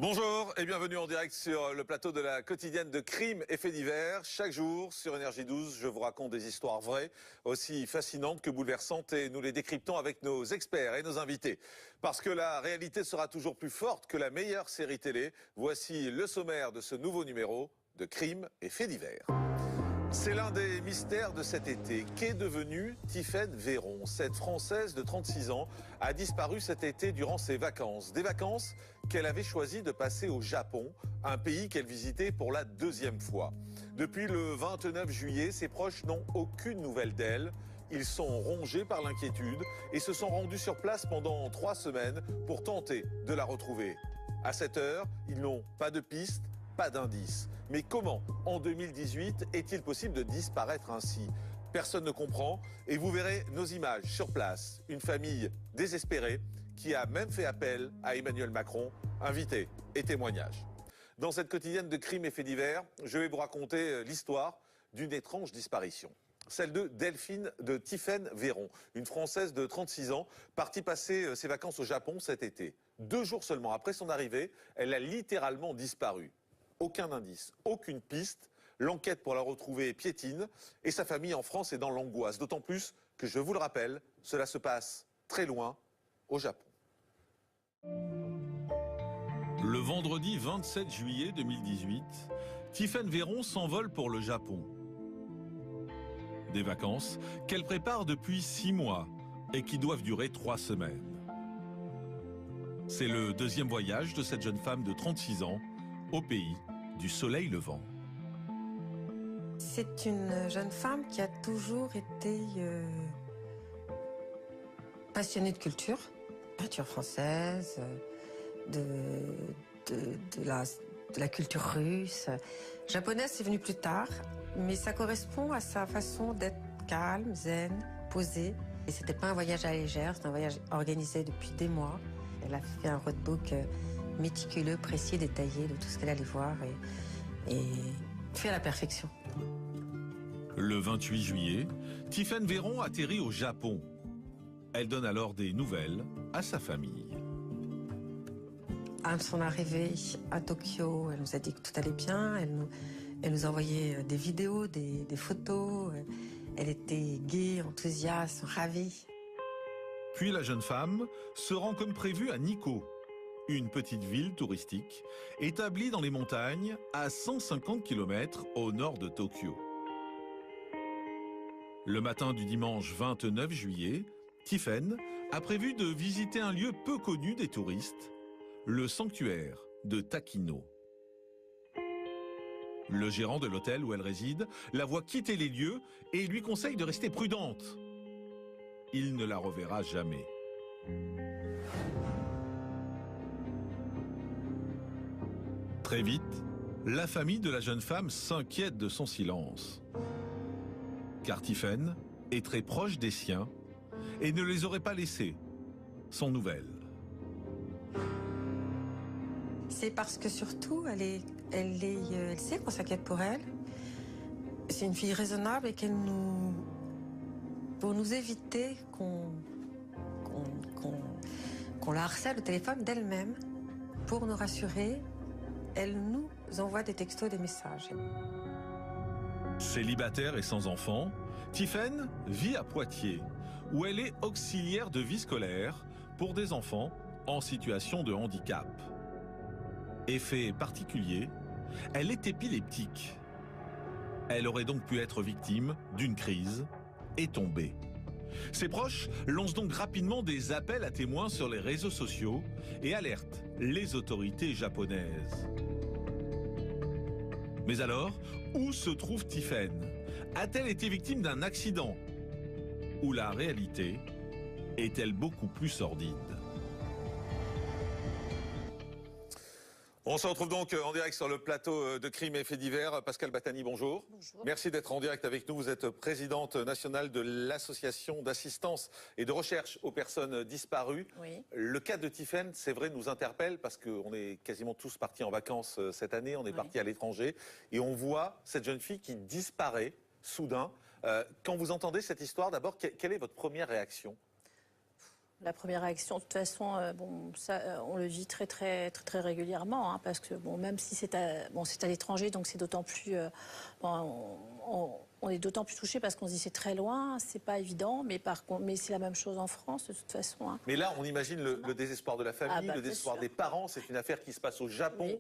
Bonjour et bienvenue en direct sur le plateau de la quotidienne de Crimes et Faits divers. Chaque jour sur Énergie 12, je vous raconte des histoires vraies, aussi fascinantes que bouleversantes, et nous les décryptons avec nos experts et nos invités. Parce que la réalité sera toujours plus forte que la meilleure série télé, voici le sommaire de ce nouveau numéro de Crimes et Faits divers. C'est l'un des mystères de cet été. Qu'est devenue Tiphaine Véron? Cette Française de 36 ans a disparu cet été durant ses vacances. Des vacances qu'elle avait choisi de passer au Japon, un pays qu'elle visitait pour la deuxième fois. Depuis le 29 juillet, ses proches n'ont aucune nouvelle d'elle. Ils sont rongés par l'inquiétude et se sont rendus sur place pendant 3 semaines pour tenter de la retrouver. À cette heure, ils n'ont pas de piste, pas d'indice. Mais comment, en 2018, est-il possible de disparaître ainsi? Personne ne comprend et vous verrez nos images sur place. Une famille désespérée qui a même fait appel à Emmanuel Macron, invité et témoignage. Dans cette quotidienne de Crimes et Faits divers, je vais vous raconter l'histoire d'une étrange disparition. Celle de Delphine de Tiphaine Véron, une Française de 36 ans, partie passer ses vacances au Japon cet été. 2 jours seulement après son arrivée, elle a littéralement disparu. Aucun indice, aucune piste. L'enquête pour la retrouver piétine et sa famille en France est dans l'angoisse. D'autant plus que, je vous le rappelle, cela se passe très loin, au Japon. Le vendredi 27 juillet 2018, Tiphaine Véron s'envole pour le Japon. Des vacances qu'elle prépare depuis 6 mois et qui doivent durer 3 semaines. C'est le deuxième voyage de cette jeune femme de 36 ans au pays du soleil levant. C'est une jeune femme qui a toujours été passionnée de culture française, de la culture russe. Japonaise, c'est venu plus tard, mais ça correspond à sa façon d'être calme, zen, posée. Et c'était pas un voyage à la légère, c'est un voyage organisé depuis des mois. Elle a fait un roadbook méticuleux, précis, détaillé de tout ce qu'elle allait voir et fait à la perfection. Le 28 juillet, Tiphaine Véron atterrit au Japon. Elle donne alors des nouvelles à sa famille. À son arrivée à Tokyo, elle nous a dit que tout allait bien. Elle nous a envoyé des vidéos, des photos. Elle était gaie, enthousiaste, ravie. Puis la jeune femme se rend comme prévu à Nikko, une petite ville touristique établie dans les montagnes à 150 km au nord de Tokyo. Le matin du dimanche 29 juillet, Tiphaine a prévu de visiter un lieu peu connu des touristes, le sanctuaire de Takino. Le gérant de l'hôtel où elle réside la voit quitter les lieux et lui conseille de rester prudente. Il ne la reverra jamais. Très vite, la famille de la jeune femme s'inquiète de son silence. Car Tiphaine est très proche des siens et ne les aurait pas laissés sans nouvelles. C'est parce que surtout, elle sait qu'on s'inquiète pour elle. C'est une fille raisonnable et pour nous éviter qu'on la harcèle au téléphone d'elle-même, pour nous rassurer, elle nous envoie des textos, des messages. Célibataire et sans enfant, Tiphaine vit à Poitiers, où elle est auxiliaire de vie scolaire pour des enfants en situation de handicap. Effet particulier, elle est épileptique. Elle aurait donc pu être victime d'une crise et tomber. Ses proches lancent donc rapidement des appels à témoins sur les réseaux sociaux et alertent les autorités japonaises. Mais alors, où se trouve Tiphaine? A-t-elle été victime d'un accident? Ou la réalité est-elle beaucoup plus sordide? On se retrouve donc en direct sur le plateau de Crimes et Faits divers. Pascal Battani, bonjour. Bonjour. Merci d'être en direct avec nous. Vous êtes présidente nationale de l'association d'assistance et de recherche aux personnes disparues. Oui. Le cas de Tiphaine, c'est vrai, nous interpelle parce qu'on est quasiment tous partis en vacances cette année. On est partis à l'étranger et on voit cette jeune fille qui disparaît soudain. Quand vous entendez cette histoire, d'abord, quelle est votre première réaction? La première réaction, de toute façon, bon, ça, on le vit très régulièrement, hein, parce que bon, même si c'est à l'étranger, donc c'est d'autant plus, on est d'autant plus touché parce qu'on se dit c'est très loin, c'est pas évident, mais par contre, mais c'est la même chose en France de toute façon. Hein. Mais là, on imagine le désespoir de la famille, le désespoir des parents. C'est une affaire qui se passe au Japon. Oui.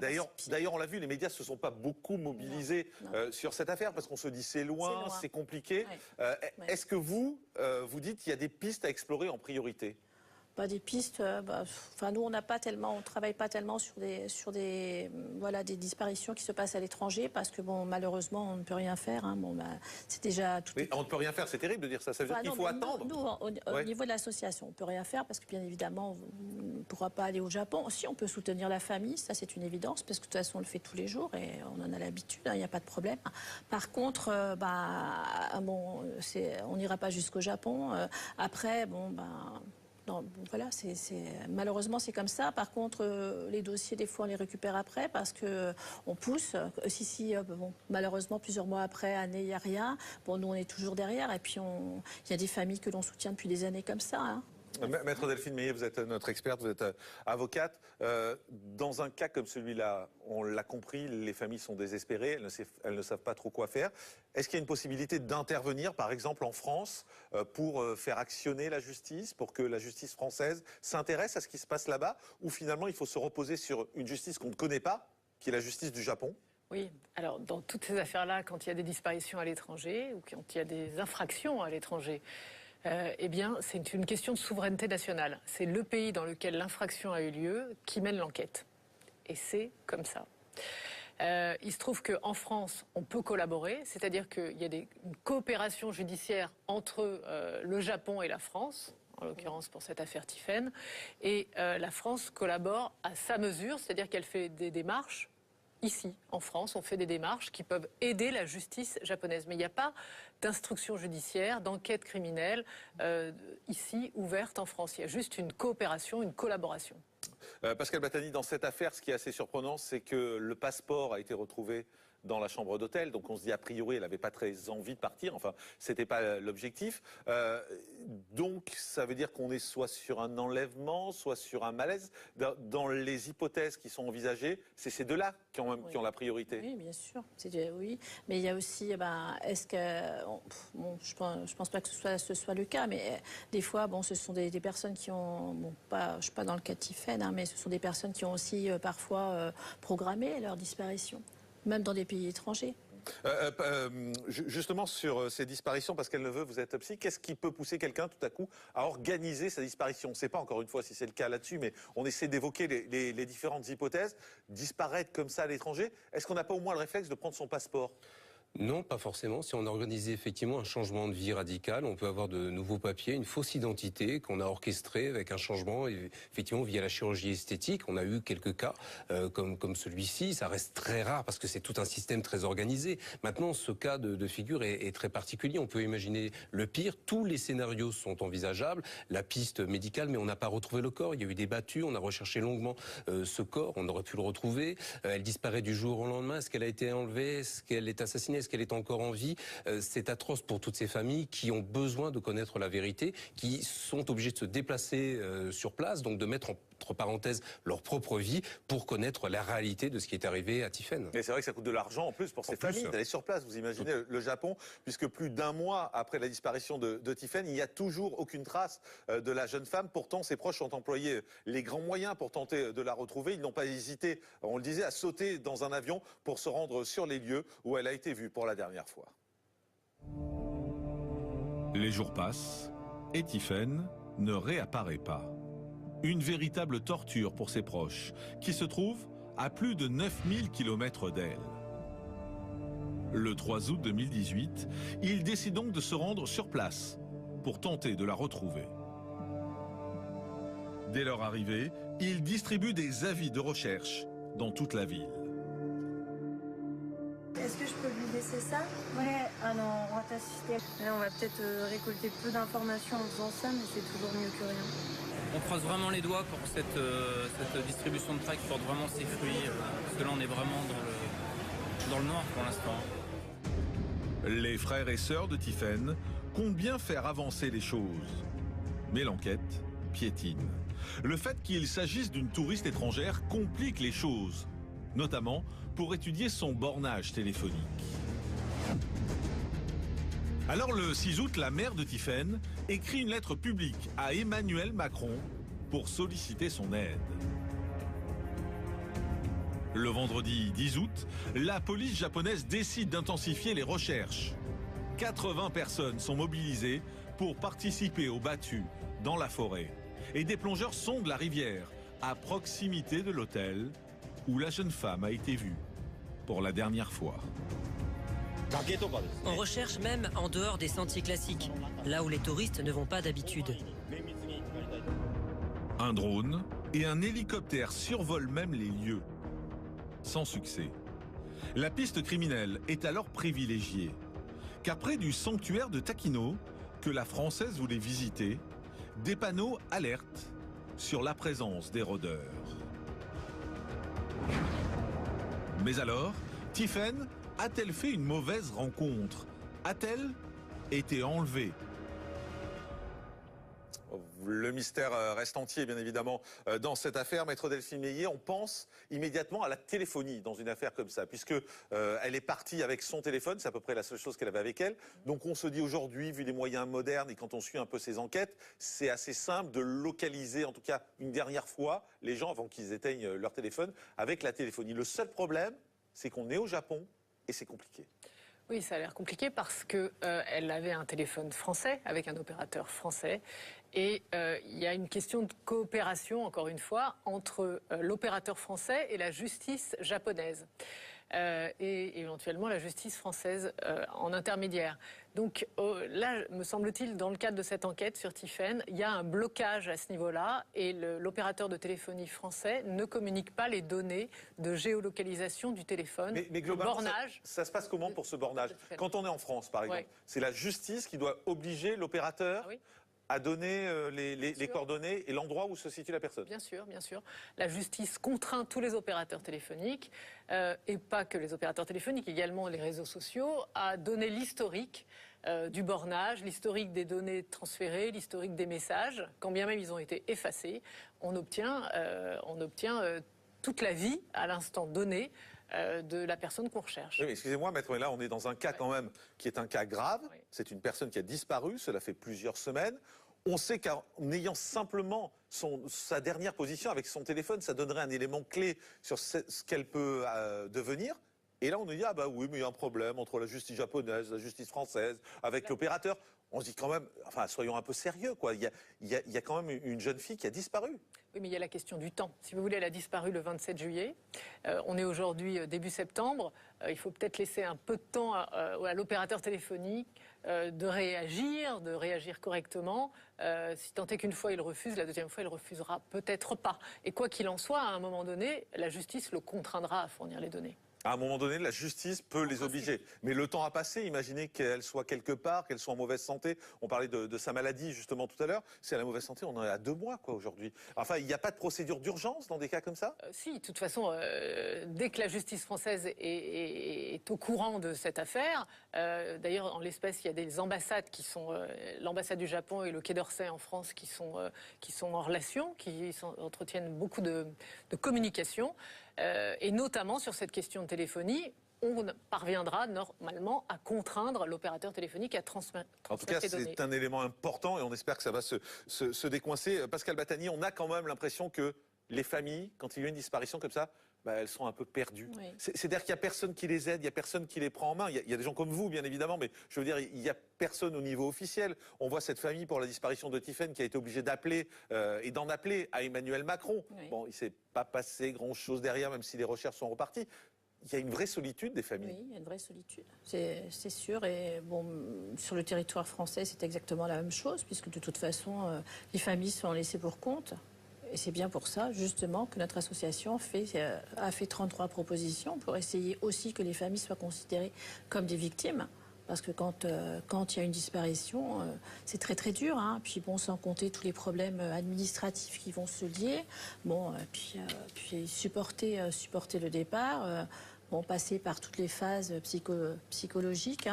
D'ailleurs, on l'a vu, les médias se sont pas beaucoup mobilisés sur cette affaire parce qu'on se dit c'est loin, c'est compliqué. Oui. Est-ce que vous dites qu'il y a des pistes à explorer en priorité? Des pistes, nous on travaille pas tellement sur des disparitions qui se passent à l'étranger parce que bon, malheureusement on ne peut rien faire. Hein. Bon, c'est déjà tout. Mais on ne peut rien faire, c'est terrible de dire ça. Ça veut dire qu'il faut attendre. Nous, au niveau de l'association, on peut rien faire parce que bien évidemment on ne pourra pas aller au Japon. Si on peut soutenir la famille, ça c'est une évidence parce que de toute façon on le fait tous les jours et on en a l'habitude, il n'y a pas de problème. Par contre, on n'ira pas jusqu'au Japon. Après, non, voilà, malheureusement c'est comme ça. Par contre, les dossiers des fois on les récupère après parce que on pousse. Malheureusement plusieurs mois après, année, il n'y a rien. Bon, nous on est toujours derrière et puis il y a des familles que l'on soutient depuis des années comme ça. Hein. Maître Delphine Meillet, vous êtes notre experte, vous êtes avocate. Dans un cas comme celui-là, on l'a compris, les familles sont désespérées, elles ne savent pas trop quoi faire. Est-ce qu'il y a une possibilité d'intervenir, par exemple en France, pour faire actionner la justice, pour que la justice française s'intéresse à ce qui se passe là-bas, ou finalement il faut se reposer sur une justice qu'on ne connaît pas, qui est la justice du Japon? Oui, alors dans toutes ces affaires-là, quand il y a des disparitions à l'étranger, ou quand il y a des infractions à l'étranger, eh bien, c'est une question de souveraineté nationale. C'est le pays dans lequel l'infraction a eu lieu qui mène l'enquête. Et c'est comme ça. Il se trouve qu'en France, on peut collaborer, c'est-à-dire qu'il y a une coopération judiciaire entre le Japon et la France, en l'occurrence pour cette affaire Tiphaine, et la France collabore à sa mesure, c'est-à-dire qu'elle fait des démarches. Ici, en France, on fait des démarches qui peuvent aider la justice japonaise. Mais il n'y a pas d'instruction judiciaire, d'enquête criminelle ici ouverte en France. Il y a juste une coopération, une collaboration. Pascal Battani, dans cette affaire, ce qui est assez surprenant, c'est que le passeport a été retrouvé dans la chambre d'hôtel, donc on se dit a priori elle n'avait pas très envie de partir, enfin c'était pas l'objectif. Donc ça veut dire qu'on est soit sur un enlèvement, soit sur un malaise. Dans les hypothèses qui sont envisagées, c'est ces deux-là qui ont la priorité. Oui, bien sûr, oui. Mais il y a aussi, est-ce que, je pense pas que ce soit le cas, mais des fois, ce sont des personnes qui ont, je suis pas dans le cas de Tiphaine, hein, mais ce sont des personnes qui ont aussi parfois programmé leur disparition. Même dans des pays étrangers. Justement sur ces disparitions, Pascal Neveu, vous êtes psy, qu'est-ce qui peut pousser quelqu'un tout à coup à organiser sa disparition? On ne sait pas encore une fois si c'est le cas là-dessus, mais on essaie d'évoquer les différentes hypothèses. Disparaître comme ça à l'étranger, est-ce qu'on n'a pas au moins le réflexe de prendre son passeport? Non, pas forcément. Si on organisait effectivement un changement de vie radical, on peut avoir de nouveaux papiers, une fausse identité qu'on a orchestrée avec un changement, effectivement, via la chirurgie esthétique. On a eu quelques cas comme celui-ci. Ça reste très rare parce que c'est tout un système très organisé. Maintenant, ce cas de figure est très particulier. On peut imaginer le pire. Tous les scénarios sont envisageables. La piste médicale, mais on n'a pas retrouvé le corps. Il y a eu des battues. On a recherché longuement ce corps. On aurait pu le retrouver. Elle disparaît du jour au lendemain. Est-ce qu'elle a été enlevée? Est-ce qu'elle est assassinée? Est-ce qu'elle est encore en vie? C'est atroce pour toutes ces familles qui ont besoin de connaître la vérité, qui sont obligées de se déplacer sur place, donc de mettre entre parenthèses leur propre vie pour connaître la réalité de ce qui est arrivé à Tiphaine. Et c'est vrai que ça coûte de l'argent en plus pour ces familles d'aller sur place. Vous imaginez le Japon, puisque plus d'un mois après la disparition de Tiphaine, il n'y a toujours aucune trace de la jeune femme. Pourtant, ses proches ont employé les grands moyens pour tenter de la retrouver. Ils n'ont pas hésité, on le disait, à sauter dans un avion pour se rendre sur les lieux où elle a été vue pour la dernière fois. Les jours passent et Tiphaine ne réapparaît pas. Une véritable torture pour ses proches, qui se trouvent à plus de 9000 km d'elle. Le 3 août 2018, il décide donc de se rendre sur place pour tenter de la retrouver. Dès leur arrivée, il distribue des avis de recherche dans toute la ville. Est-ce que je peux lui laisser ça? Ouais, ah non, on va t'assister. On va peut-être récolter peu d'informations en faisant ça, mais c'est toujours mieux que rien. On croise vraiment les doigts pour cette distribution de tracts porte vraiment ses fruits, parce que là on est vraiment dans le noir pour l'instant. Les frères et sœurs de Tiphaine comptent bien faire avancer les choses. Mais l'enquête piétine. Le fait qu'il s'agisse d'une touriste étrangère complique les choses, notamment pour étudier son bornage téléphonique. Alors le 6 août, la mère de Tiphaine écrit une lettre publique à Emmanuel Macron pour solliciter son aide. Le vendredi 10 août, la police japonaise décide d'intensifier les recherches. 80 personnes sont mobilisées pour participer aux battues dans la forêt. Et des plongeurs sondent la rivière, à proximité de l'hôtel où la jeune femme a été vue pour la dernière fois. On recherche même en dehors des sentiers classiques, là où les touristes ne vont pas d'habitude. Un drone et un hélicoptère survolent même les lieux. Sans succès. La piste criminelle est alors privilégiée, car près du sanctuaire de Takino, que la Française voulait visiter, des panneaux alertent sur la présence des rôdeurs. Mais alors, Tiphaine a-t-elle fait une mauvaise rencontre? A-t-elle été enlevée? Le mystère reste entier, bien évidemment, dans cette affaire. Maître Delphine Meillet, on pense immédiatement à la téléphonie dans une affaire comme ça, puisque elle est partie avec son téléphone, c'est à peu près la seule chose qu'elle avait avec elle. Donc on se dit aujourd'hui, vu les moyens modernes et quand on suit un peu ces enquêtes, c'est assez simple de localiser, en tout cas une dernière fois, les gens avant qu'ils éteignent leur téléphone avec la téléphonie. Le seul problème, c'est qu'on est au Japon et c'est compliqué. Oui, ça a l'air compliqué parce qu'elle avait un téléphone français avec un opérateur français. Et il y a une question de coopération, encore une fois, entre l'opérateur français et la justice japonaise. Et éventuellement la justice française en intermédiaire. Donc là, me semble-t-il, dans le cadre de cette enquête sur Tiphaine, il y a un blocage à ce niveau-là et l'opérateur de téléphonie français ne communique pas les données de géolocalisation du téléphone, mais globalement, bornage. Ça se passe comment pour ce bornage? Quand on est en France, par exemple, c'est la justice qui doit obliger l'opérateur à donner les coordonnées et l'endroit où se situe la personne. Bien sûr, bien sûr. La justice contraint tous les opérateurs téléphoniques, et pas que les opérateurs téléphoniques, également les réseaux sociaux, à donner l'historique du bornage, l'historique des données transférées, l'historique des messages. Quand bien même ils ont été effacés, on obtient toute la vie à l'instant donné de la personne qu'on recherche. Oui, excusez-moi, maître, mais là, on est dans un cas quand même qui est un cas grave. Oui. C'est une personne qui a disparu, cela fait plusieurs semaines. On sait qu'en ayant simplement sa dernière position avec son téléphone, ça donnerait un élément clé sur ce qu'elle peut devenir. Et là, on nous dit, ah bah oui, mais il y a un problème entre la justice japonaise, la justice française, avec l'opérateur. On se dit quand même, enfin, soyons un peu sérieux, quoi. Il y a quand même une jeune fille qui a disparu. Oui, mais il y a la question du temps. Si vous voulez, elle a disparu le 27 juillet. On est aujourd'hui début septembre. Il faut peut-être laisser un peu de temps à l'opérateur téléphonique de réagir correctement. Si tant est qu'une fois il refuse, la deuxième fois il refusera peut-être pas. Et quoi qu'il en soit, à un moment donné, la justice le contraindra à fournir les données. À un moment donné, la justice peut les obliger. Mais le temps a passé. Imaginez qu'elle soit quelque part, qu'elle soit en mauvaise santé. On parlait de sa maladie, justement, tout à l'heure. Si elle est en mauvaise santé, on en est à 2 mois, quoi, aujourd'hui. Enfin, il n'y a pas de procédure d'urgence dans des cas comme ça? Si, de toute façon, dès que la justice française est au courant de cette affaire, d'ailleurs, en l'espèce, il y a des ambassades qui sont... l'ambassade du Japon et le Quai d'Orsay en France qui sont en relation, qui entretiennent beaucoup de communication. Et notamment sur cette question de téléphonie, on parviendra normalement à contraindre l'opérateur téléphonique à transmettre les données. En tout cas, c'est un élément important et on espère que ça va se décoincer. Pascal Battani, on a quand même l'impression que les familles, quand il y a une disparition comme ça, elles sont un peu perdues. Oui. C'est-à-dire qu'il n'y a personne qui les aide, il n'y a personne qui les prend en main. Il y a des gens comme vous, bien évidemment, mais je veux dire, il n'y a personne au niveau officiel. On voit cette famille pour la disparition de Tiphaine qui a été obligée d'appeler et d'en appeler à Emmanuel Macron. Oui. Bon, il ne s'est pas passé grand-chose derrière, même si les recherches sont reparties. Il y a une vraie solitude des familles. Oui, il y a une vraie solitude, c'est sûr. Et bon, sur le territoire français, c'est exactement la même chose, puisque de toute façon, les familles sont laissées pour compte. Et c'est bien pour ça, justement, que notre association a fait 33 propositions pour essayer aussi que les familles soient considérées comme des victimes. Parce que quand il y a une disparition, c'est très très dur. Hein. Puis bon, sans compter tous les problèmes administratifs qui vont se lier. Bon, puis supporter le départ. passer par toutes les phases psychologiques.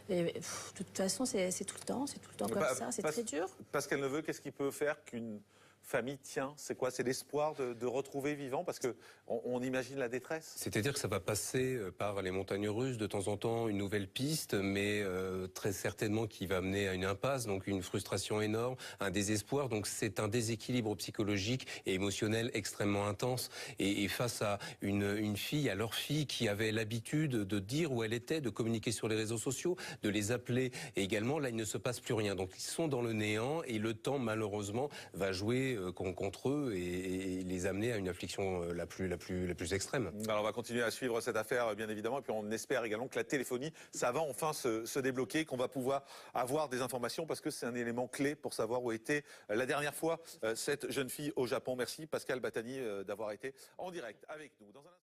Et, de toute façon, c'est tout le temps comme ça, c'est très dur. Pascal Neveu, qu'est-ce qui peut faire qu'une famille tient? C'est quoi? C'est l'espoir de retrouver vivant? Parce qu'on imagine la détresse. C'est-à-dire que ça va passer par les montagnes russes, de temps en temps une nouvelle piste, mais très certainement qui va mener à une impasse, donc une frustration énorme, un désespoir. Donc c'est un déséquilibre psychologique et émotionnel extrêmement intense. Et face à une fille, à leur fille, qui avait l'habitude de dire où elle était, de communiquer sur les réseaux sociaux, de les appeler. Et également, là, il ne se passe plus rien. Donc ils sont dans le néant et le temps, malheureusement, va jouer contre eux et les amener à une affliction la plus extrême. Alors on va continuer à suivre cette affaire, bien évidemment, et puis on espère également que la téléphonie, ça va enfin se débloquer, qu'on va pouvoir avoir des informations, parce que c'est un élément clé pour savoir où était la dernière fois cette jeune fille au Japon. Merci Pascal Battani d'avoir été en direct avec nous. Dans un...